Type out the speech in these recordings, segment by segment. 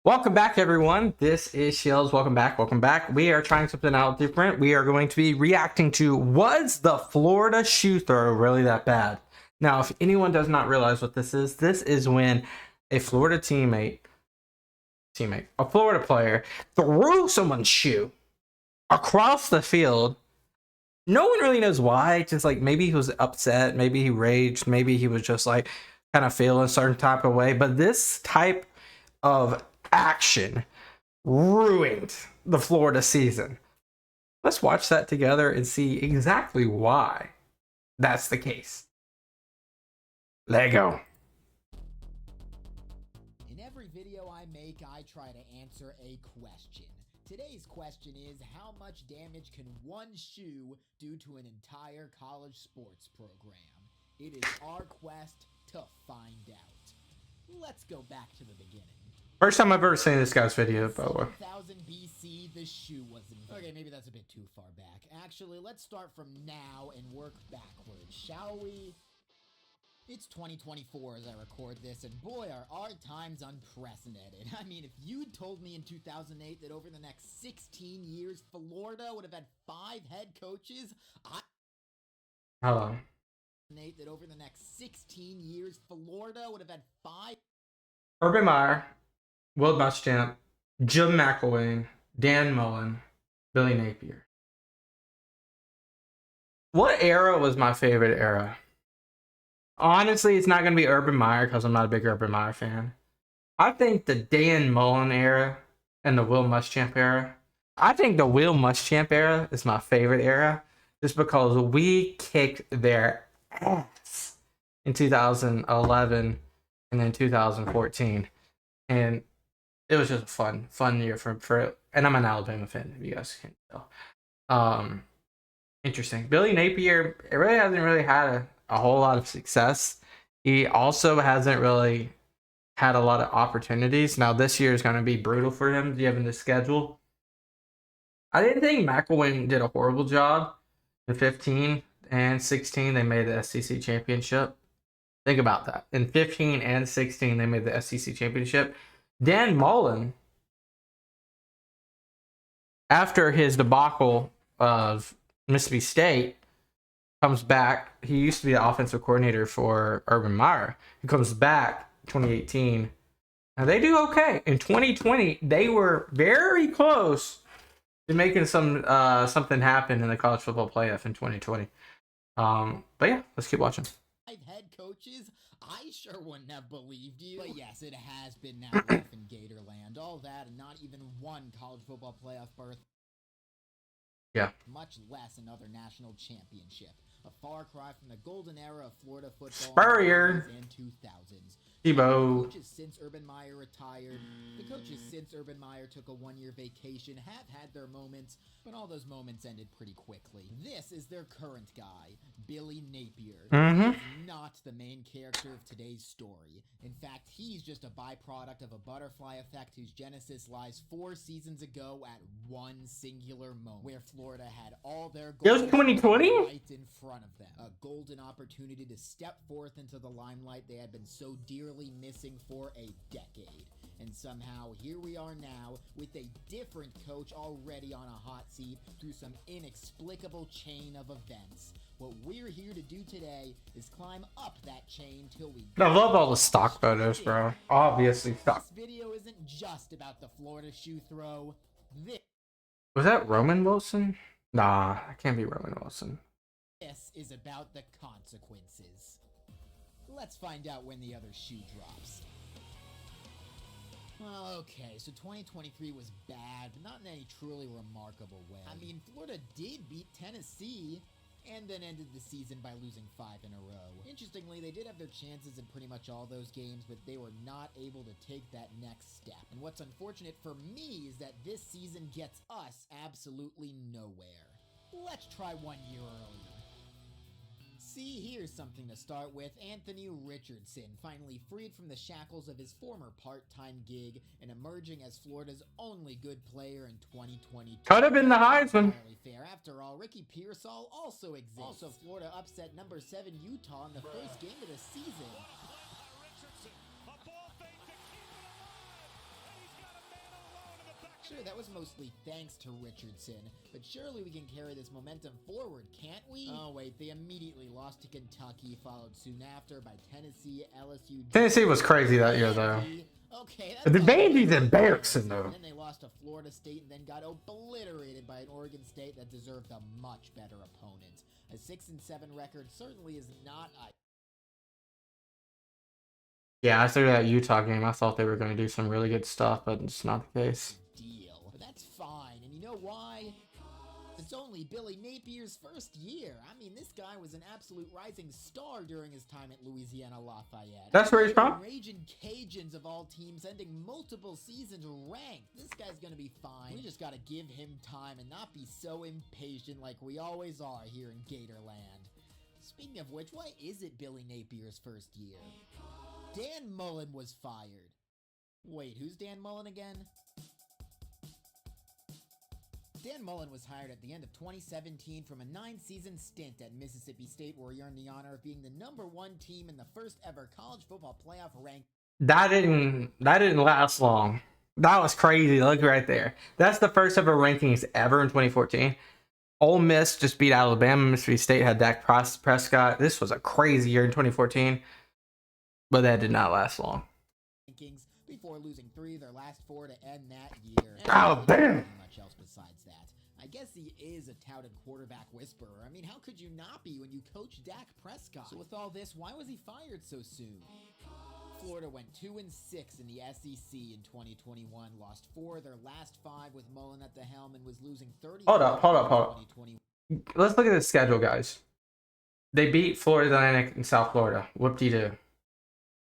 Welcome back, everyone. This is Shields. Welcome back. Welcome back. We are trying something out different. We are going to be reacting to, was the Florida shoe throw really that bad? Now, if anyone does not realize what this is when a Florida a Florida player threw someone's shoe across the field. No one really knows why. Just like maybe he was upset, maybe he raged, maybe he was just like kind of feeling a certain type of way. But this type of action ruined the Florida season. Let's watch that together and see exactly why that's the case. There you go. In every video I make, I try to answer a question. Today's question is, how much damage can one shoe do to an entire college sports program? It is our quest to find out. Let's go back to the beginning. First time I've ever seen this guy's video, by the way. 1000 BC, the shoe was invented. Okay, maybe that's a bit too far back. Actually, let's start from now and work backwards, shall we? It's 2024 as I record this, and boy, are our times unprecedented. I mean, if you'd told me in 2008 that over the next 16 years, Florida would have had 5 head coaches, Hold on. that over the next 16 years, Florida would have had 5... Urban Meyer, Will Muschamp, Jim McElwain, Dan Mullen, Billy Napier. What era was my favorite era? Honestly, it's not going to be Urban Meyer because I'm not a big Urban Meyer fan. I think the Dan Mullen era and the Will Muschamp era. I think the Will Muschamp era is my favorite era just because we kicked their ass in 2011 and then 2014. And it was just a fun year for and I'm an Alabama fan, if you guys can tell. Interesting. Billy Napier, it really hasn't really had a whole lot of success. He also hasn't really had a lot of opportunities. Now this year is going to be brutal for him given the schedule. I didn't think McElwain did a horrible job in 15 and 16. They made the SEC championship. Think about that. In 15 and 16, they made the SEC championship. Dan Mullen, after his debacle of Mississippi State, comes back. He used to be the offensive coordinator for Urban Meyer. He comes back 2018. And they do okay. In 2020, they were very close to making something happen in the college football playoff in 2020. But yeah, let's keep watching. Head coaches, I sure wouldn't have believed you. But yes, it has been now rough in Gatorland. All that and not even one college football playoff berth. Yeah. Much less another national championship. A far cry from the golden era of Florida football Spurrier in the 2000s. Tebow. Coaches since Urban Meyer retired. The coaches since Urban Meyer took a one-year vacation have had their moments, but all those moments ended pretty quickly. This is their current guy, Billy Napier. He is not the main character of today's story. In fact, he's just a byproduct of a butterfly effect whose genesis lies 4 seasons ago at one singular moment, where Florida had all their goals 2020 right in front of them. A golden opportunity to step forth into the limelight they had been so dearly missing for a decade. And somehow, here we are now, with a different coach already on a hot seat through some inexplicable chain of events. What we're here to do today is climb up that chain till we... I love all the stock photos, bro. Obviously stock. This video isn't just about the Florida shoe throw. Was that Roman Wilson? Nah, that can't be Roman Wilson. This is about the consequences. Let's find out when the other shoe drops. Well, okay, so 2023 was bad, but not in any truly remarkable way. I mean, Florida did beat Tennessee, and then ended the season by losing 5 in a row. Interestingly, they did have their chances in pretty much all those games, but they were not able to take that next step. And what's unfortunate for me is that this season gets us absolutely nowhere. Let's try 1 year earlier. See, here's something to start with. Anthony Richardson finally freed from the shackles of his former part-time gig and emerging as Florida's only good player in 2022. Could have been the Heisman. Fair. After all, Ricky Pearsall also exists. Also, Florida upset number 7 Utah in the first game of the season. Sure, that was mostly thanks to Richardson, but surely we can carry this momentum forward, can't we? Oh wait, they immediately lost to Kentucky, followed soon after by Tennessee, LSU... Tennessee was crazy that year, though. Okay, But the Vandy's embarrassing, though. Then they lost to Florida State and then got obliterated by an Oregon State that deserved a much better opponent. A 6-7 record certainly is not a... Yeah, after that Utah game, I thought they were going to do some really good stuff, but it's not the case. deal. But that's fine, and you know why? It's only Billy Napier's first year. I mean, this guy was an absolute rising star during his time at Louisiana Lafayette. That's where he's from? Raging Cajuns of all teams, ending multiple seasons ranked. This guy's gonna be fine. We just gotta give him time and not be so impatient like we always are here in Gatorland. Speaking of which, why is it Billy Napier's first year? Dan Mullen was fired. Wait, who's Dan Mullen again? Dan Mullen was hired at the end of 2017 from a 9-season stint at Mississippi State, where he earned the honor of being the #1 team in the first ever college football playoff rank. That didn't last long. That was crazy. Look right there. That's the first ever rankings ever in 2014. Ole Miss just beat Alabama. Mississippi State had Dak Prescott. This was a crazy year in 2014, but that did not last long. Rankings before losing 3 of their last 4 to end that year. Oh, damn. Much else besides that. I guess he is a touted quarterback whisperer. I mean, how could you not be when you coach Dak Prescott? So with all this, why was he fired so soon? Florida went 2-6 in the SEC in 2021, lost 4 of their last 5 with Mullen at the helm, and was losing 30. Hold up. Let's look at the schedule, guys. They beat Florida Atlantic in South Florida. Whoop-de-doo.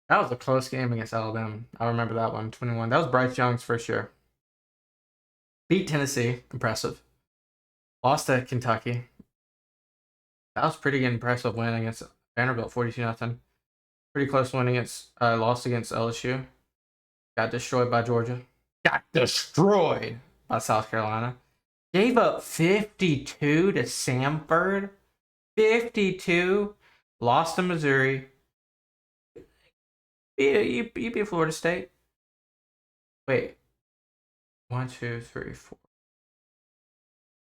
That was a close game against Alabama. I remember that one, 21. That was Bryce Young's first year. Beat Tennessee. Impressive. Lost to Kentucky. That was pretty impressive win against Vanderbilt, 42-0. Pretty close win against, lost against LSU. Got destroyed by Georgia. Got destroyed by South Carolina. Gave up 52 to Samford. 52. Lost to Missouri. You beat Florida State. Wait. 1, 2, 3, 4.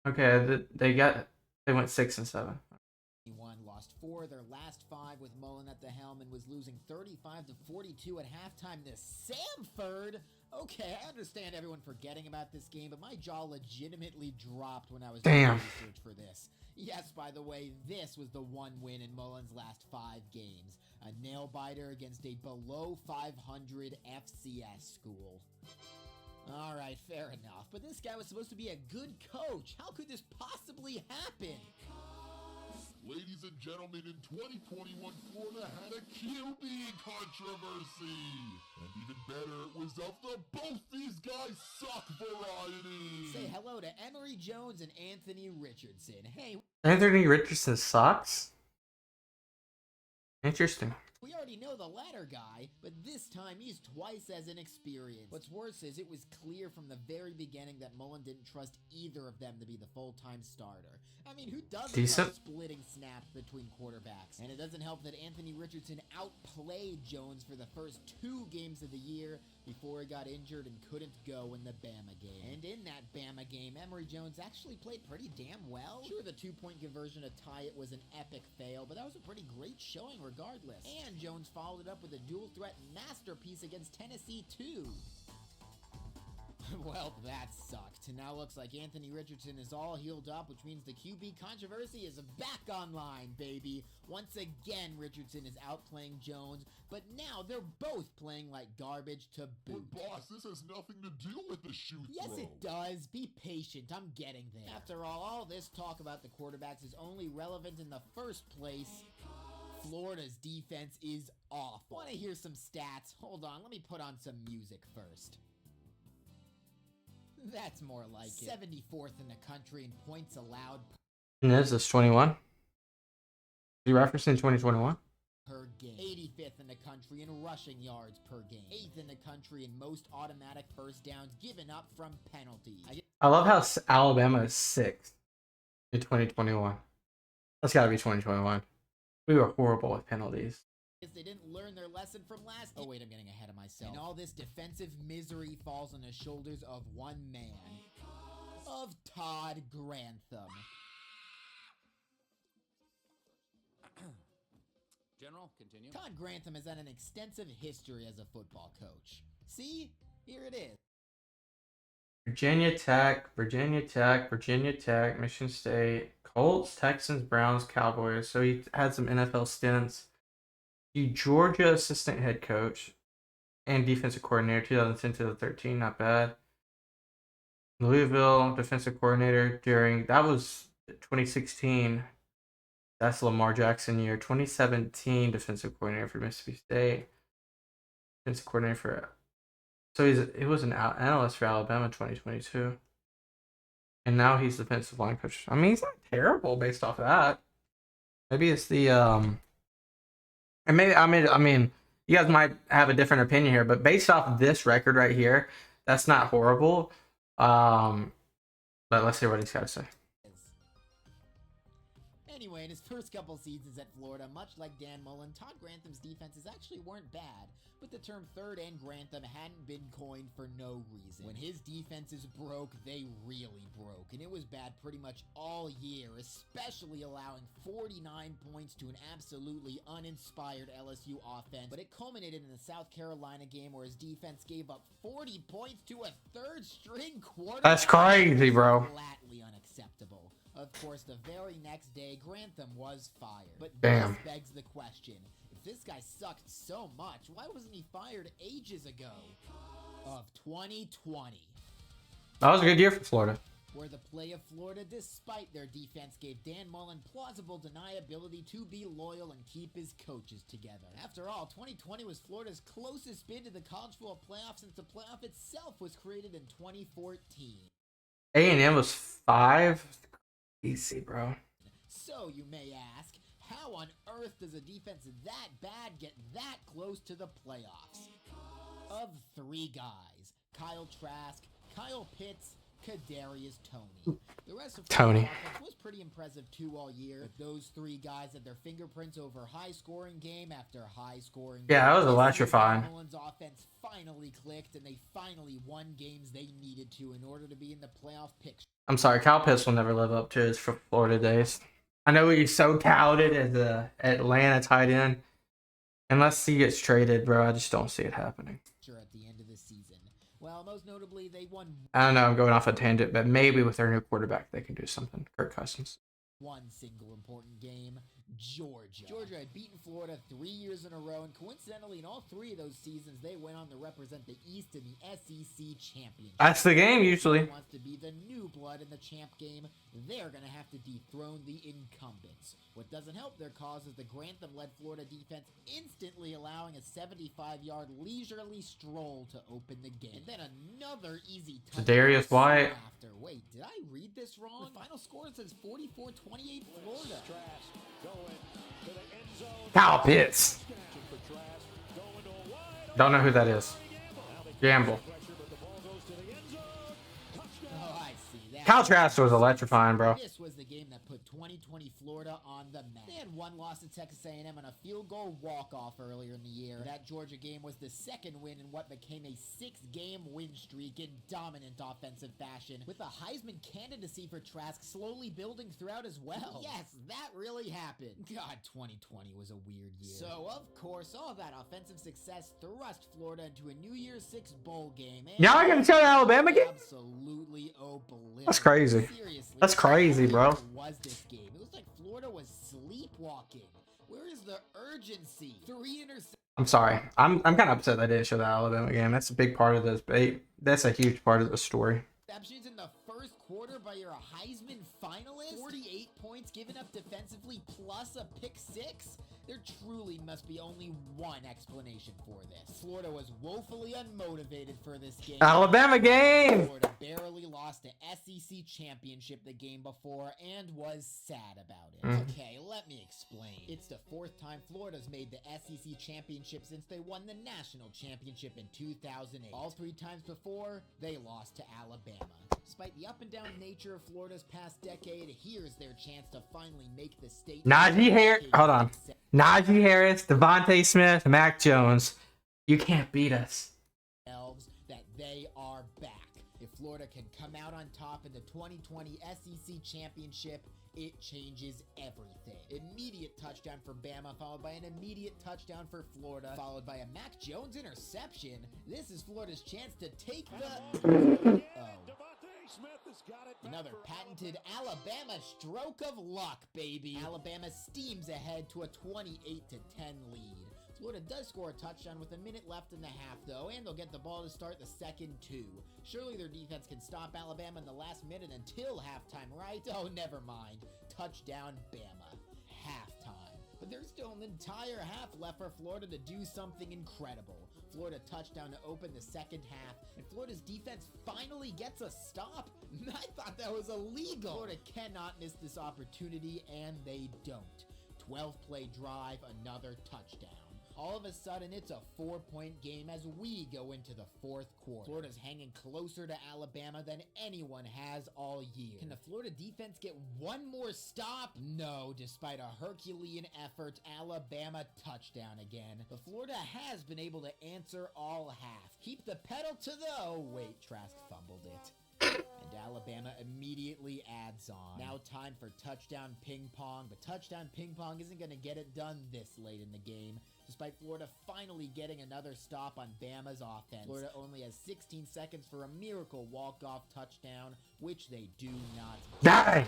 Okay, they went 6-7. Lost 4 of their last 5 with Mullen at the helm, and was losing 35-42 at halftime to Samford. Okay, I understand everyone forgetting about this game, but my jaw legitimately dropped when I was doing research for this. Yes, by the way, this was the one win in Mullen's last 5 games. A nail-biter against a below 500 FCS school. Alright, fair enough, but this guy was supposed to be a good coach. How could this possibly happen? Ladies and gentlemen, in 2021, Florida had a QB controversy. And even better, it was of the both these guys suck variety. Say hello to Emory Jones and Anthony Richardson. Hey, Anthony Richardson sucks? Interesting. we already know the latter guy, but this time he's twice as inexperienced. What's worse is it was clear from the very beginning that Mullen didn't trust either of them to be the full-time starter. I mean, who doesn't love splitting snaps between quarterbacks? And it doesn't help that Anthony Richardson outplayed Jones for the first 2 games of the year before he got injured and couldn't go in the Bama game. And in that Bama game, Emory Jones actually played pretty damn well. Sure, the 2-point conversion to tie it was an epic fail, but that was a pretty great showing regardless. And Jones followed it up with a dual-threat masterpiece against Tennessee, too. Well, that sucked. Now looks like Anthony Richardson is all healed up, which means the QB controversy is back online, baby. Once again, Richardson is outplaying Jones, but now they're both playing like garbage to boot. But boss, this has nothing to do with the shoot Yes, throw. it does. Be patient. I'm getting there. After all this talk about the quarterbacks is only relevant in the first place. Florida's defense is awful. Want to hear some stats? Hold on, let me put on some music first. That's more like it. 74th in the country in points allowed And this is 21. You referencing 2021? per game. 85th in the country in rushing yards per game. 8th in the country in most automatic first downs given up from penalties. I love how Alabama is 6th in 2021. That's got to be 2021. We were horrible with penalties. They didn't learn their lesson from last. Oh wait, I'm getting ahead of myself. And all this defensive misery falls on the shoulders of one man, of Todd Grantham. General, continue. Todd Grantham has had an extensive history as a football coach. See, here it is. Virginia Tech, Virginia Tech, Virginia Tech, Michigan State, Colts, Texans, Browns, Cowboys. So he had some NFL stints. He Georgia assistant head coach and defensive coordinator, 2010 to 2013, not bad. Louisville defensive coordinator that was 2016. That's Lamar Jackson year. 2017 defensive coordinator for Mississippi State. Defensive coordinator for. So he was an analyst for Alabama 2022. And now he's defensive line coach. I mean, he's not terrible based off of that. Maybe it's the and maybe I mean you guys might have a different opinion here, but based off of this record right here, that's not horrible. But let's hear what he's got to say. Anyway, in his first couple seasons at Florida, much like Dan Mullen, Todd Grantham's defenses actually weren't bad, but the term third and Grantham hadn't been coined for no reason. When his defenses broke, they really broke, and it was bad pretty much all year, especially allowing 49 points to an absolutely uninspired LSU offense, but it culminated in the South Carolina game where his defense gave up 40 points to a third-string quarterback. That's crazy, bro. Flatly unacceptable. Of course, the very next day, Grantham was fired. But Damn. this begs the question, if this guy sucked so much, why wasn't he fired ages ago? Of 2020. That was a good year for Florida. Where the play of Florida, despite their defense, gave Dan Mullen plausible deniability to be loyal and keep his coaches together. After all, 2020 was Florida's closest bid to the college football playoff since the playoff itself was created in 2014. A&M was 5. Easy, bro. So you may ask, how on earth does a defense that bad get that close to the playoffs? Of three guys, Kyle Trask, Kyle Pitts, Kadarius Toney. The rest of Toney. the offense was pretty impressive too all year. But those three guys had their fingerprints over high-scoring game after high-scoring game. Yeah, that was electrifying. Mullen's offense finally clicked, and they finally won games they needed to in order to be in the playoff picture. I'm sorry, Kyle Pitts will never live up to his Florida days. I know he's so touted as a Atlanta tight end. Unless he gets traded, bro, I just don't see it happening. At the end of the season. Well, most notably, they won. I don't know, I'm going off a tangent, but maybe with their new quarterback, they can do something. Kirk Cousins. One single important game, Georgia. Georgia had beaten Florida 3 years in a row, and coincidentally, in all three of those seasons, they went on to represent the East in the SEC Championship. That's the game, usually. If wants to be the new blood in the champ game, they're going to have to dethrone the incumbents. What doesn't help their cause is the Grantham-led Florida defense instantly allowing a 75-yard leisurely stroll to open the game. And then another easy touchdown. Darius White. After. Wait, did I read this wrong? The final score says 44-28 Florida. Kyle Pitts. Don't know who that is. Gamble. Oh, I see. Kyle Trask was electrifying, bro. This was the game that put 2020 Florida on the map. They had one loss to Texas A&M on a field goal walk-off earlier in the year. That Georgia game was the second win in what became a 6-game win streak in dominant offensive fashion, with a Heisman candidacy for Trask slowly building throughout as well. Yes, that really happened. God, 2020 was a weird year. So, of course, all that offensive success thrust Florida into a New Year's 6 bowl game. Y'all gonna tell the Alabama game? Absolutely obliterated. That's crazy. Seriously, That's crazy, bro. was this game? It was like Florida was sleepwalking. Where is the urgency? 3 interceptions. I'm sorry. I'm kind of upset they didn't show the Alabama game. That's a big part of this. That's a huge part of the story. Interceptions in the first quarter by your Heisman finalist. 48 points given up defensively plus a pick 6. There truly must be only one explanation for this. Florida was woefully unmotivated for this game. Alabama game. Florida barely lost the SEC championship the game before and was sad about it. Okay, let me explain. It's the 4th time Florida's made the SEC championship since they won the national championship in 2008. All 3 times before, they lost to Alabama. Despite the up and down nature of Florida's past decade, here's their chance to finally make the state. Najee Harris, hold on. Najee Harris, Devontae Smith, Mac Jones. You can't beat us. That they are back. If Florida can come out on top in the 2020 SEC championship, it changes everything. Immediate touchdown for Bama, followed by an immediate touchdown for Florida, followed by a Mac Jones interception. This is Florida's chance to take the... Another patented Alabama stroke of luck, baby. Alabama steams ahead to a 28-10 lead. Florida does score a touchdown with a minute left in the half, though, and they'll get the ball to start the second 2. Surely their defense can stop Alabama in the last minute until halftime, right? Oh, never mind. Touchdown, Bama. Halftime. But there's still an entire half left for Florida to do something incredible. Florida touchdown to open the second half, and Florida's defense finally gets a stop. I thought that was illegal. Florida cannot miss this opportunity, and they don't. 12-play drive, another touchdown. All of a sudden, it's a 4-point game as we go into the 4th quarter. Florida's hanging closer to Alabama than anyone has all year. Can the Florida defense get one more stop? No, despite a Herculean effort, Alabama touchdown again. But Florida has been able to answer all half. Keep the pedal to the... Oh, wait, Trask fumbled it. And Alabama immediately adds on. Now time for touchdown ping pong, but touchdown ping pong isn't going to get it done this late in the game, despite Florida finally getting another stop on Bama's offense. Florida only has 16 seconds for a miracle walk-off touchdown, which they do not Die!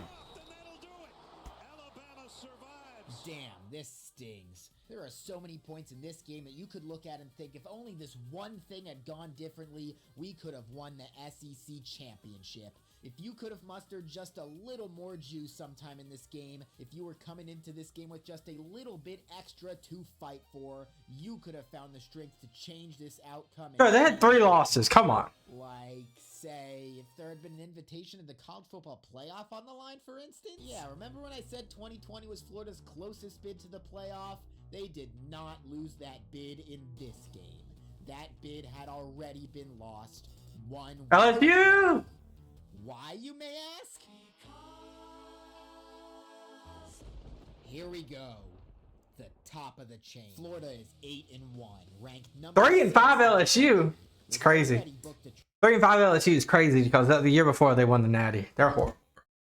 Damn, this stings. There are so many points in this game that you could look at and think if only this one thing had gone differently, we could have won the SEC championship. If you could have mustered just a little more juice sometime in this game, if you were coming into this game with just a little bit extra to fight for, you could have found the strength to change this outcome. Bro, they had 3 losses. Come on. Like, say, if there had been an invitation to the college football playoff on the line, for instance? Yeah, remember when I said 2020 was Florida's closest bid to the playoff? They did not lose that bid in this game. That bid had already been lost. LSU! Why, you may ask? Here we go. The top of the chain. Florida is 8-1, ranked number 3 and 5 LSU. It's crazy. 3 and 5 LSU is crazy because the year before they won the Natty. They're horrible.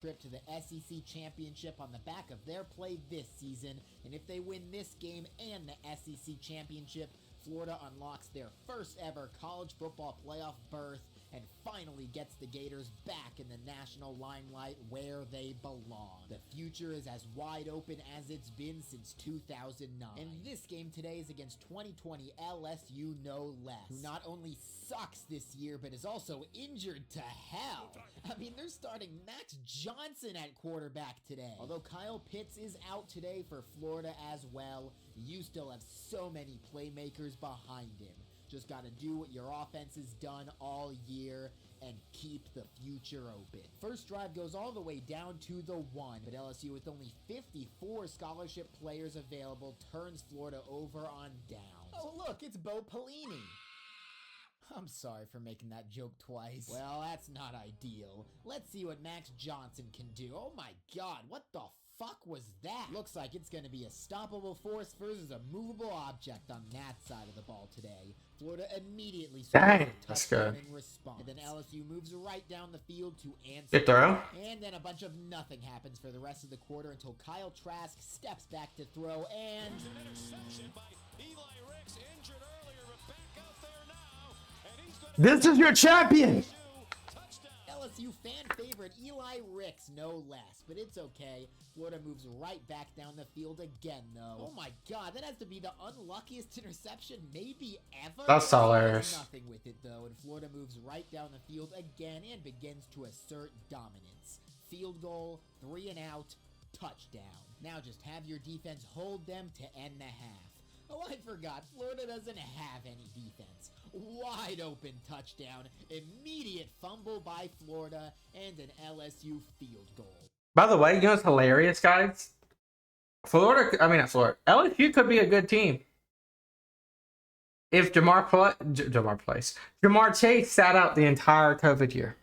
Trip to the SEC championship on the back of their play this season, and if they win this game and the SEC championship, Florida unlocks their first ever college football playoff berth and finally gets the Gators back in the national limelight where they belong. The future is as wide open as it's been since 2009. And this game today is against 2020 LSU no less, who not only sucks this year, but is also injured to hell. I mean, they're starting Max Johnson at quarterback today. Although Kyle Pitts is out today for Florida as well, you still have so many playmakers behind him. Just got to do what your offense has done all year and keep the future open. First drive goes all the way down to the 1, but LSU, with only 54 scholarship players available, turns Florida over on downs. Oh, look, it's Bo Pelini. I'm sorry for making that joke twice. Well, that's not ideal. Let's see what Max Johnson can do. Oh my god, what the fuck was that? Looks like it's going to be a stoppable force versus a movable object on that side of the ball today. Florida immediately scores a touchdown in response. And then LSU moves right down the field to answer. Good throw. And then a bunch of nothing happens for the rest of the quarter until Kyle Trask steps back to throw and... An interception by Eli Ricks, injured earlier, but back out there now. And he's gonna... This is your champion! LSU fan favorite Eli Ricks, no less. But it's okay. Florida moves right back down the field again, though. Oh my god, that has to be the unluckiest interception maybe ever. That's hilarious. Nothing with it, though, and Florida moves right down the field again and begins to assert dominance. Field goal, 3 and out, touchdown. Now just have your defense hold them to end the half. Oh, I forgot. Florida doesn't have any defense. Wide open touchdown, immediate fumble by Florida, and an LSU field goal. By the way, you know what's hilarious, guys? Not Florida. LSU could be a good team if Jamar Chase sat out the entire COVID year.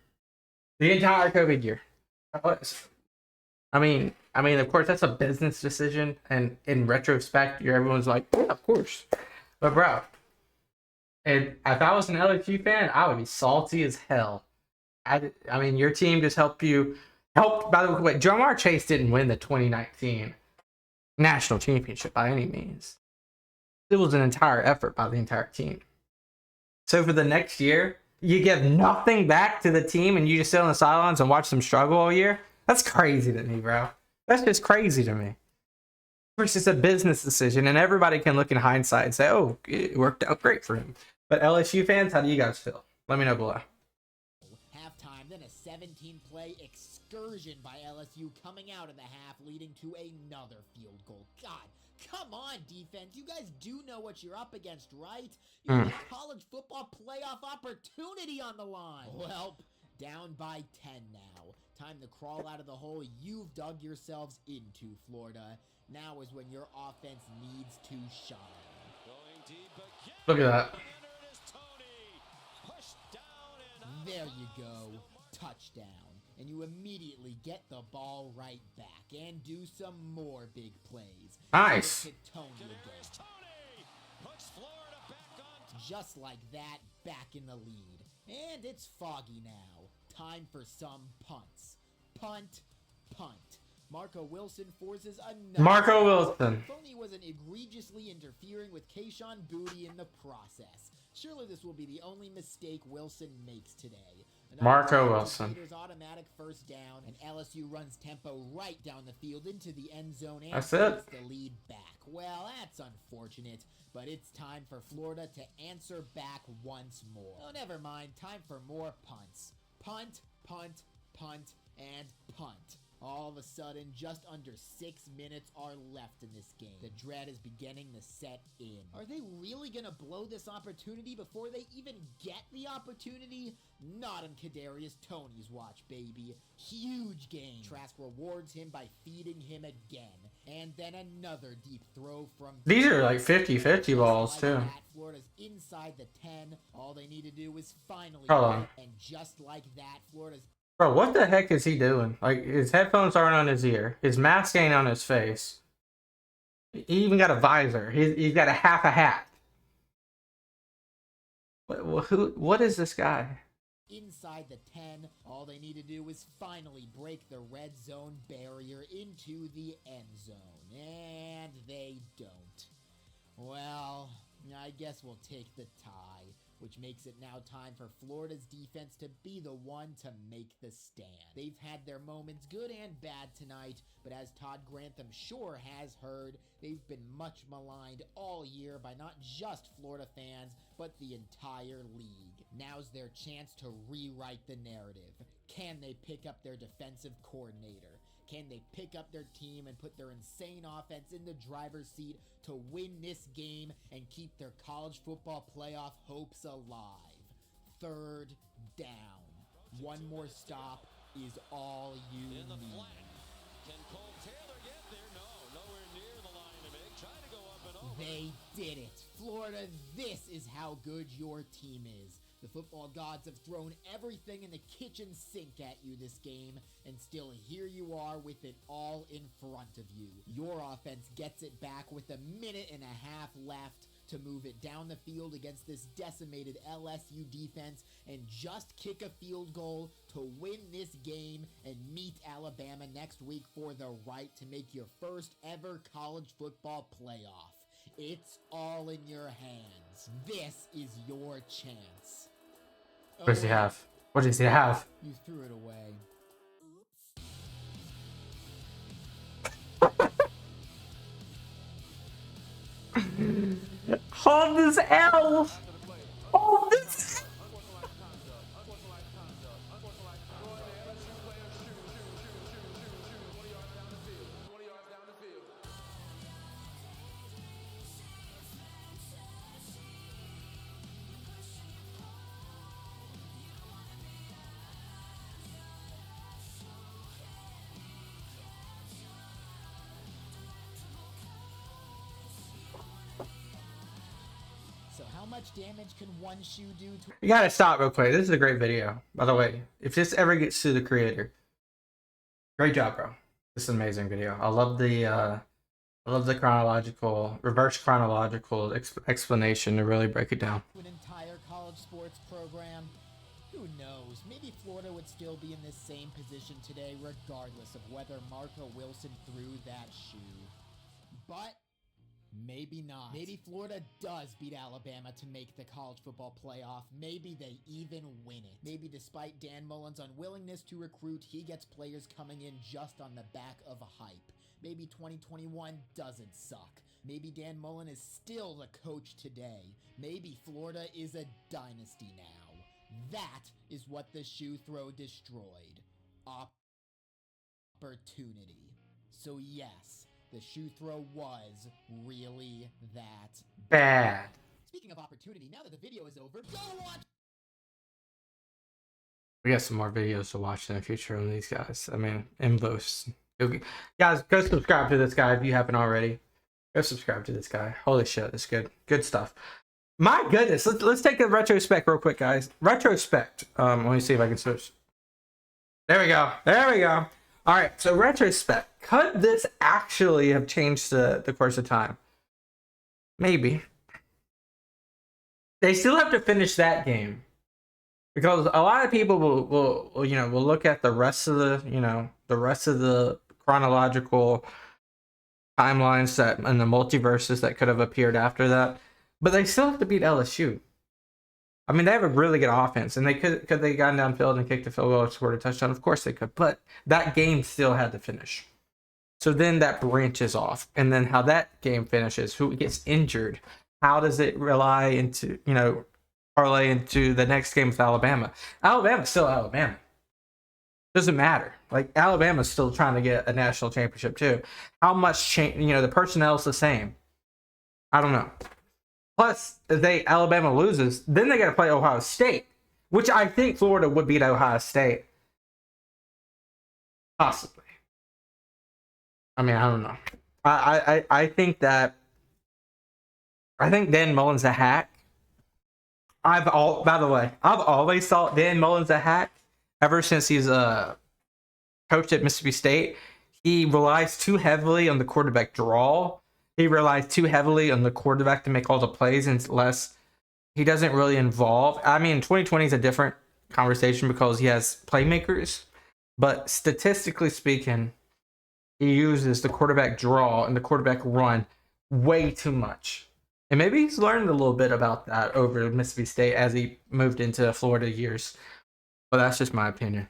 The entire COVID year. I mean, of course, that's a business decision, and in retrospect, everyone's like, yeah, of course. But bro, and if I was an LSU fan, I would be salty as hell. I mean, your team just helped. By the way, Jamar Chase didn't win the 2019 national championship by any means. It was an entire effort by the entire team. So for the next year, you give nothing back to the team and you just sit on the sidelines and watch them struggle all year? That's crazy to me, bro. That's just crazy to me. Of course, it's a business decision, and everybody can look in hindsight and say, oh, it worked out great for him. But LSU fans, how do you guys feel? Let me know below. Halftime, then a 17-play excursion by LSU coming out of the half, leading to another field goal. God, come on, defense. You guys do know what you're up against, right? You have a college football playoff opportunity on the line. Well, down by 10 now. Time to crawl out of the hole you've dug yourselves into, Florida. Now is when your offense needs to shine. Look at that. There you go. Touchdown. And you immediately get the ball right back and do some more big plays. Nice. Tony again. Just like that, back in the lead. And it's foggy now. Time for some punts. Punt, punt. Marco Wilson forces another. Marco Wilson. If only he wasn't egregiously interfering with Kayshon Boutte in the process. Surely this will be the only mistake Wilson makes today. Marco Wilson. Automatic first down, and LSU runs tempo right down the field into the end zone and That's it. takes the lead back. Well, that's unfortunate, but it's time for Florida to answer back once more. Oh, never mind. Time for more punts. Punt, punt, punt, and punt. All of a sudden, just under 6 minutes are left in this game. The dread is beginning to set in. Are they really gonna blow this opportunity before they even get the opportunity? Not on Kadarius Toney's watch, baby. Huge game. Trask rewards him by feeding him again. And then another deep throw from... These are like 50-50 balls, too. Florida's inside the 10. All they need to do is finally... Hold on. And just like that, Florida's... Bro, what the heck is he doing? Like, his headphones aren't on his ear. His mask ain't on his face. He even got a visor. He's got a half a hat. What is this guy? Inside the 10, all they need to do is finally break the red zone barrier into the end zone. And they don't. Well, I guess we'll take the tie, which makes it now time for Florida's defense to be the one to make the stand. They've had their moments good and bad tonight, but as Todd Grantham sure has heard, they've been much maligned all year by not just Florida fans, but the entire league. Now's their chance to rewrite the narrative. Can they pick up their defensive coordinator? Can they pick up their team and put their insane offense in the driver's seat to win this game and keep their college football playoff hopes alive? Third down. One more stop is all you need. Can Cole Taylor get there? No, nowhere near the line to make. Try to go up and over. They did it. Florida, this is how good your team is. The football gods have thrown everything in the kitchen sink at you this game, and still here you are with it all in front of you. Your offense gets it back with a minute and a half left to move it down the field against this decimated LSU defense and just kick a field goal to win this game and meet Alabama next week for the right to make your first ever college football playoff. It's all in your hands. This is your chance. What does he have? What does he have? You threw it away. Hold this L! Hold this! much damage can one shoe do to... You gotta stop real quick. This is a great video, by the way. If this ever gets to the creator, great job, bro. This is an amazing video. I love the reverse chronological explanation to really break it down. an entire college sports program. Who knows? Maybe Florida would still be in this same position today, regardless of whether Marco Wilson threw that shoe. But maybe not. Maybe Florida does beat Alabama to make the college football playoff. Maybe they even win it. Maybe despite Dan Mullen's unwillingness to recruit, he gets players coming in just on the back of a hype. Maybe 2021 doesn't suck. Maybe Dan Mullen is still the coach today. Maybe Florida is a dynasty now. That is what the shoe throw destroyed. Opportunity. So yes, the shoe throw was really that Bad. Speaking of opportunity, now that the video is over, go watch. We got some more videos to watch in the future on these guys. I mean, MVOS. Guys, go subscribe to this guy if you haven't already. Go subscribe to this guy. Holy shit, it's good. Good stuff. My goodness. Let's take a retrospect real quick, guys. Retrospect. Let me see if I can switch. There we go. There we go. All right, so retrospect. Could this actually have changed the course of time? Maybe. They still have to finish that game. Because a lot of people will look at the rest of the chronological timelines that and the multiverses that could have appeared after that, but they still have to beat LSU. I mean, they have a really good offense, and they could they gotten downfield and kicked a field goal or scored a touchdown? Of course they could, but that game still had to finish. So then that branches off, and then how that game finishes, who gets injured, how does it parlay into the next game with Alabama? Alabama's still Alabama. Doesn't matter. Like, Alabama's still trying to get a national championship too. How much change? The personnel's the same. I don't know. Plus, if Alabama loses, then they got to play Ohio State, which I think Florida would beat Ohio State. Possibly. I mean, I don't know. I think Dan Mullen's a hack. By the way, I've always thought Dan Mullen's a hack. Ever since he's coached at Mississippi State, he relies too heavily on the quarterback draw. He relies too heavily on the quarterback to make all the plays, and he doesn't really involve. I mean, 2020 is a different conversation because he has playmakers, but statistically speaking, he uses the quarterback draw and the quarterback run way too much. And maybe he's learned a little bit about that over Mississippi State as he moved into Florida years. But that's just my opinion.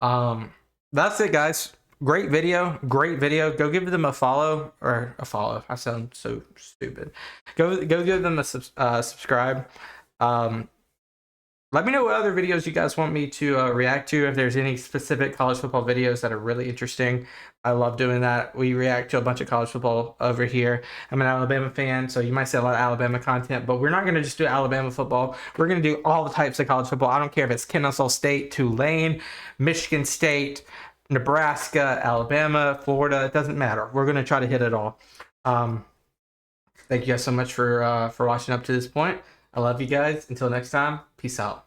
That's it, guys. Great video. Go give them a follow. I sound so stupid. Go give them a subscribe. Let me know what other videos you guys want me to react to. If there's any specific college football videos that are really interesting, I love doing that. We react to a bunch of college football over here. I'm an Alabama fan, so you might see a lot of Alabama content, but we're not going to just do Alabama football. We're going to do all the types of college football. I don't care if it's Kennesaw State, Tulane, Michigan State, Nebraska, Alabama, Florida. It doesn't matter. We're going to try to hit it all. Thank you guys so much for watching up to this point. I love you guys. Until next time, peace out.